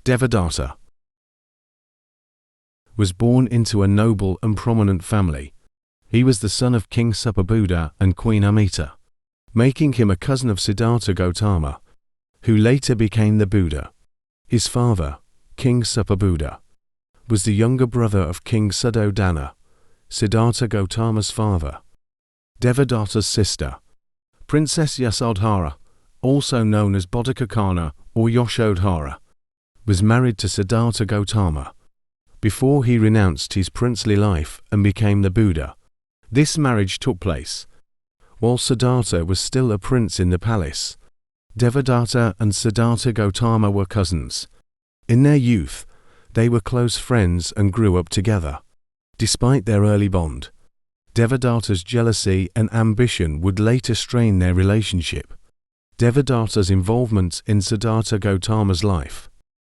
Devadatta was born into a noble and prominent family. He was the son of King Supabuddha and Queen Amita, making him a cousin of Siddhartha Gautama, who later became the Buddha. His father, King Supabuddha, was the younger brother of King Suddhodana, Siddhartha Gautama's father. Devadatta's sister, Princess Yasodhara, also known as Bodhikakana or Yashodhara, was married to Siddhartha Gautama before he renounced his princely life and became the Buddha. This marriage took place while Siddhartha was still a prince in the palace. Devadatta and Siddhartha Gautama were cousins. In their youth, they were close friends and grew up together. Despite their early bond, Devadatta's jealousy and ambition would later strain their relationship. Devadatta's involvement in Siddhartha Gautama's life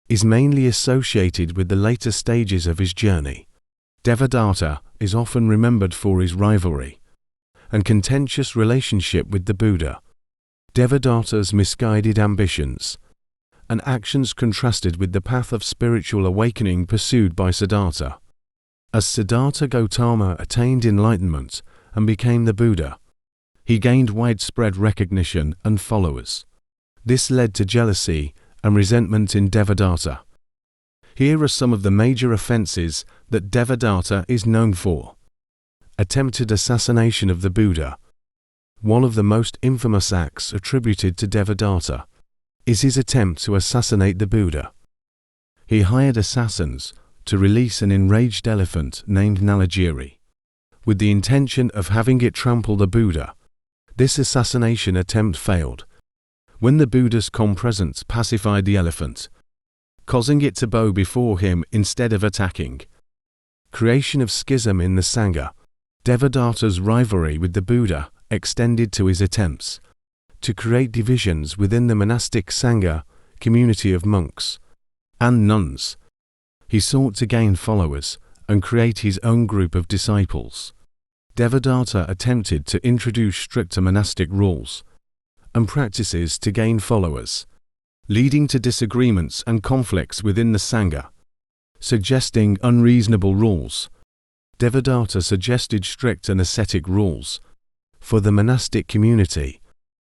is mainly associated with the later stages of his journey. Devadatta is often remembered for his rivalry and contentious relationship with the Buddha. Devadatta's misguided ambitions and actions contrasted with the path of spiritual awakening pursued by Siddhartha. As Siddhartha Gautama attained enlightenment and became the Buddha, he gained widespread recognition and followers. This led to jealousy and resentment in Devadatta. Here are some of the major offenses that Devadatta is known for. Attempted assassination of the Buddha. One of the most infamous acts attributed to Devadatta is his attempt to assassinate the Buddha. He hired assassins to release an enraged elephant named Nalagiri, with the intention of having it trample the Buddha. This assassination attempt failed when the Buddha's calm presence pacified the elephant, causing it to bow before him instead of attacking. Creation of schism in the Sangha. Devadatta's rivalry with the Buddha extended to his attempts to create divisions within the monastic Sangha community of monks and nuns. He sought to gain followers and create his own group of disciples. Devadatta attempted to introduce stricter monastic rules and practices to gain followers, leading to disagreements and conflicts within the Sangha. Suggesting unreasonable rules. Devadatta suggested strict and ascetic rules for the monastic community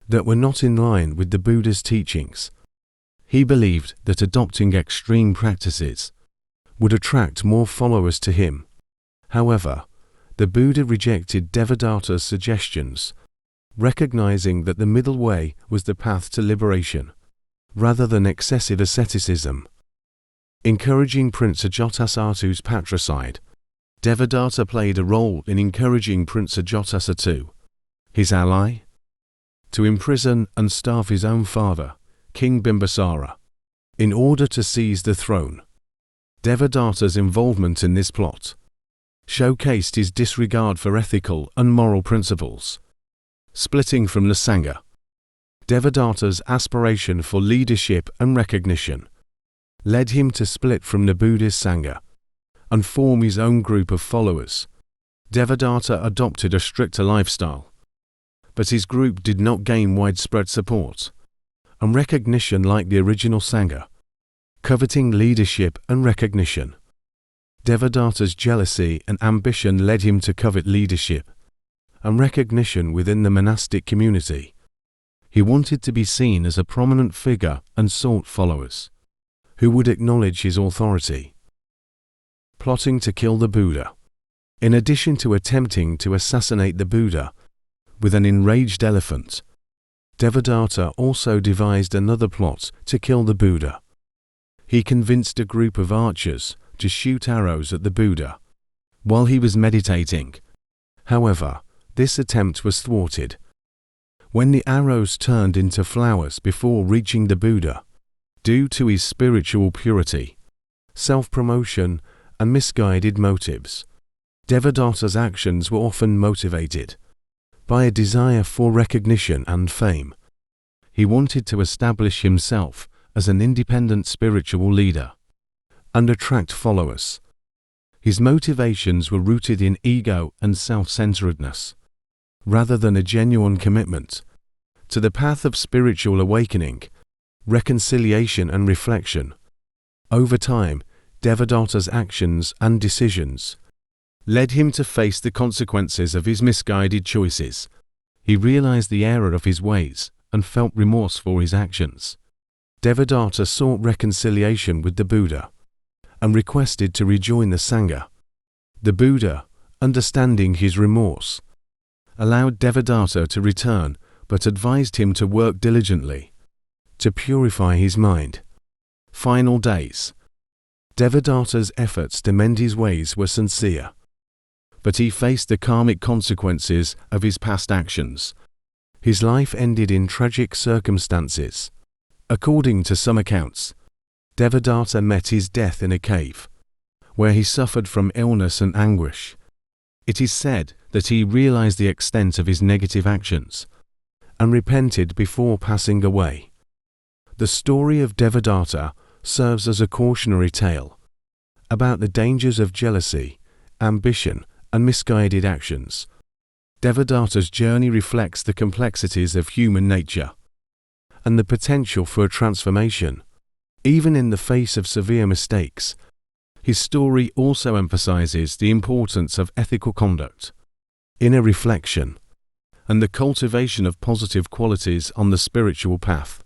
that were not in line with the Buddha's teachings. He believed that adopting extreme practices would attract more followers to him. However, the Buddha rejected Devadatta's suggestions, recognizing that the middle way was the path to liberation, rather than excessive asceticism. Encouraging Prince Ajatasattu's patricide. Devadatta played a role in encouraging Prince Ajatasattu, his ally, to imprison and starve his own father, King Bimbisara, in order to seize the throne. Devadatta's involvement in this plot showcased his disregard for ethical and moral principles. Splitting from the Sangha. Devadatta's aspiration for leadership and recognition led him to split from the Buddhist Sangha and form his own group of followers. Devadatta adopted a stricter lifestyle, but his group did not gain widespread support and recognition like the original Sangha. Coveting leadership and recognition. Devadatta's jealousy and ambition led him to covet leadership and recognition within the monastic community. He wanted to be seen as a prominent figure and sought followers who would acknowledge his authority. Plotting to kill the Buddha. In addition to attempting to assassinate the Buddha with an enraged elephant, Devadatta also devised another plot to kill the Buddha. He convinced a group of archers to shoot arrows at the Buddha while he was meditating. However, this attempt was thwarted when the arrows turned into flowers before reaching the Buddha. Due to his spiritual purity, self-promotion, and misguided motives, Devadatta's actions were often motivated by a desire for recognition and fame. He wanted to establish himself as an independent spiritual leader and attract followers. His motivations were rooted in ego and self-centeredness, rather than a genuine commitment to the path of spiritual awakening, reconciliation and reflection. Over time, Devadatta's actions and decisions led him to face the consequences of his misguided choices. He realized the error of his ways and felt remorse for his actions. Devadatta sought reconciliation with the Buddha and requested to rejoin the Sangha. The Buddha, understanding his remorse, allowed Devadatta to return but advised him to work diligently to purify his mind. Final days. Devadatta's efforts to mend his ways were sincere, but he faced the karmic consequences of his past actions. His life ended in tragic circumstances. According to some accounts, Devadatta met his death in a cave, where he suffered from illness and anguish. It is said that he realized the extent of his negative actions and repented before passing away. The story of Devadatta serves as a cautionary tale about the dangers of jealousy, ambition, and misguided actions. Devadatta's journey reflects the complexities of human nature and the potential for a transformation, even in the face of severe mistakes. His story also emphasizes the importance of ethical conduct, inner reflection, and the cultivation of positive qualities on the spiritual path.